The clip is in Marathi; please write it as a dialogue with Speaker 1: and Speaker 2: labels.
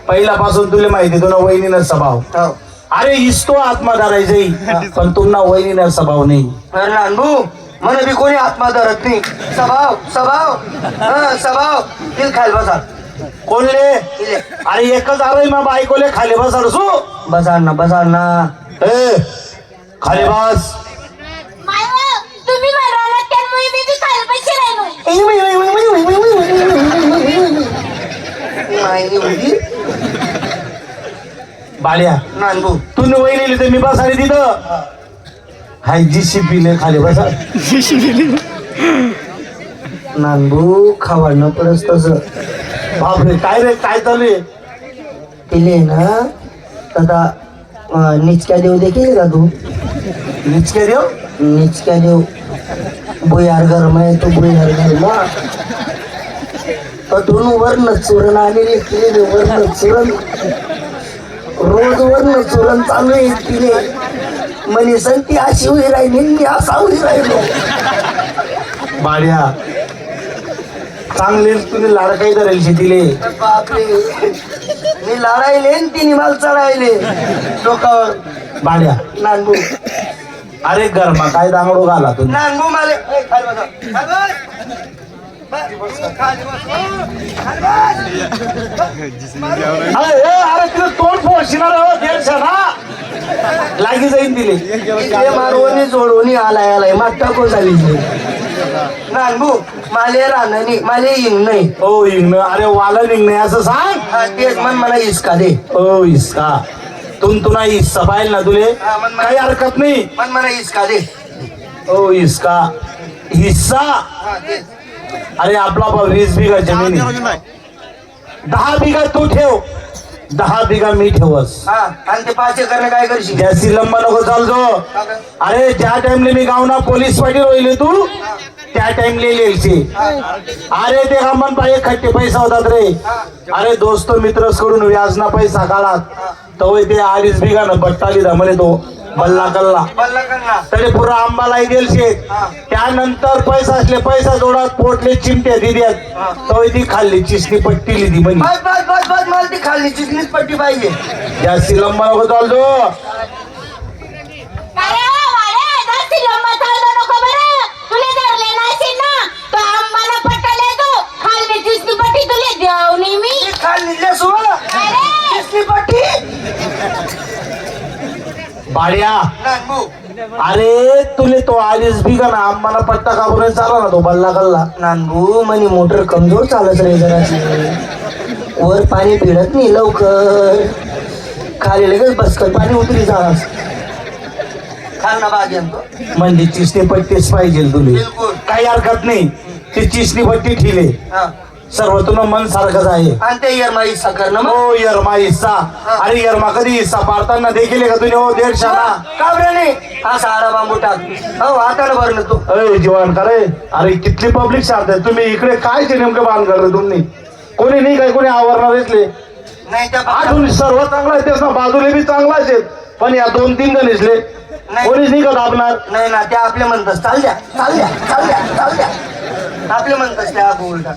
Speaker 1: पहिल्यापासून तुला माहिती तुला वहिनीनं स्वभाव. अरे इस्तो आत्मा धरायचंय पण तुमना वहिनीनं स्वभाव नाही.
Speaker 2: नानू मला बी कोणी आत्मा धरत नाही. स्वभाव स्वभाव स्वभाव तिल खायला बसा.
Speaker 1: कोणले? अरे एकच आलोय मग बायकोले खाली बस अडसू.
Speaker 2: बसा ना
Speaker 1: ए खाली बस.
Speaker 3: तुम्ही म्हणाला त्यामुळे मी खाली पैसे राहिलो.
Speaker 1: बाळ्या
Speaker 2: नानू
Speaker 1: तू वहिनी तर मी बस आली तिथं. हाय जीसीपी खाली बसा.
Speaker 2: नानबू खावाडणं परत तस.
Speaker 1: बापरे काय रे काय चालू आहे?
Speaker 2: तिले ना आता निचक्या देव देखील का तू?
Speaker 1: निचके देव
Speaker 2: निचक्या देव बुयार गरम आहे तो बुयार गरमा अतून वर्ण चुरण आलेली तिने वर्ण चुरण रोज वर्ण चुरण चालू आहे तिने. म्हणे संती अशी उभी राहिली मी असा उभी राहिलो.
Speaker 1: बाळ्या चांगले तुम्ही लाडकाई धरेल शेतीले.
Speaker 2: बापरे मी लाडायले आणि तिने मला चढायले डोकावर.
Speaker 1: बाळ्या
Speaker 2: नानबू
Speaker 1: अरे गरमा काय दांगडो घाला तुम्ही.
Speaker 2: नानबू माले खाली बसा. खाली बस. खाली बस.
Speaker 1: अरे तिला तोंड फोडशिणार लागी जाईन दिले.
Speaker 2: ते मारवणी जोडवणी आलाय मागता को झाली नानबू माले राहणी माले येईन नाही.
Speaker 1: ओ इंग अरे वाला निघणे असं सांग.
Speaker 2: तेच मन मला इसका दे.
Speaker 1: ओ इसका तुला हिस्सा पाहिजे ना तुले काही हरकत नाही.
Speaker 2: मन मला इसका दे.
Speaker 1: ओ इसका हिस्सा. अरे आपला 20 बिघा जमीन आहे. 10 बिघा तू ठेव 10 बिघा मी ठेवस.
Speaker 2: आणि ते 5 एकर काय करशील?
Speaker 1: जास्ती लंबा नको चालतो. अरे ज्या टाइमले मी गावना पोलीस पाटील होईल तू त्या टाइमले लिहायचे. अरे ते गमन पाहिजे खट्टे पैसा होतात रे. अरे दोस्त मित्रस कडून व्याजना पैसा काढात तो ते 2.5 बिघा न बट्टा लिधा म्हणे तो बल्ला कल्ला तरी पुरा आंबाला देल शेत. त्यानंतर पैसा असले पैसा जोडात पोटले चिमट्या दिल्यात तो ती खाल्ली चिसणी पट्टी लिधी म्हणे.
Speaker 2: बस बस बस बस मला ती खाल्ली चिकनीच पट्टी पाहिजे.
Speaker 1: जास्ती लंबा नको चालतो. बाळ्या अरे तुले तो 2.5 बिघा ना आंबाला पट्टा कापून चाला ना तो बल्ला कल्ला.
Speaker 2: नानबू म्हणे मोटर कमजोर चालत रे जराची. वर पाणी पिळत नाही लवकर. खाली लगेच बसकर पाणी उतरी जाणार. खाल ना बाग
Speaker 1: म्हणजे चिसणी पट्टीच पाहिजे तुले काही हरकत नाही. ती चिसणी पट्टी ठिले सर्व तुला मन सारखंच आहे.
Speaker 2: आणि ते यरमा हिस्सा कर ना.
Speaker 1: हो यरमा हिस्सा. अरे यरमा कधी हिस्सा पाडताना देखील का तुझे हो 150
Speaker 2: का बरं नाही हा साडा बांबू टाक. हो हाताला भरलं तू.
Speaker 1: अरे जीवन करे अरे कितली पब्लिक शांत आहे. तुम्ही इकडे काय नेमकं बांध करत तुम्ही कोणी नाही काय कोणी आवरणार असले
Speaker 2: नाही त्या
Speaker 1: अजून सर्व चांगला आहे तेच ना बाजूले बी चांगलाच आहेत पण या 2-3 जण इसले कोणीच नाही का दाबणार.
Speaker 2: नाही ना त्या आपले म्हणतात चाल द्या चाल द्या चाल द्या चाल द्या आपले म्हणतात त्या बोलतात.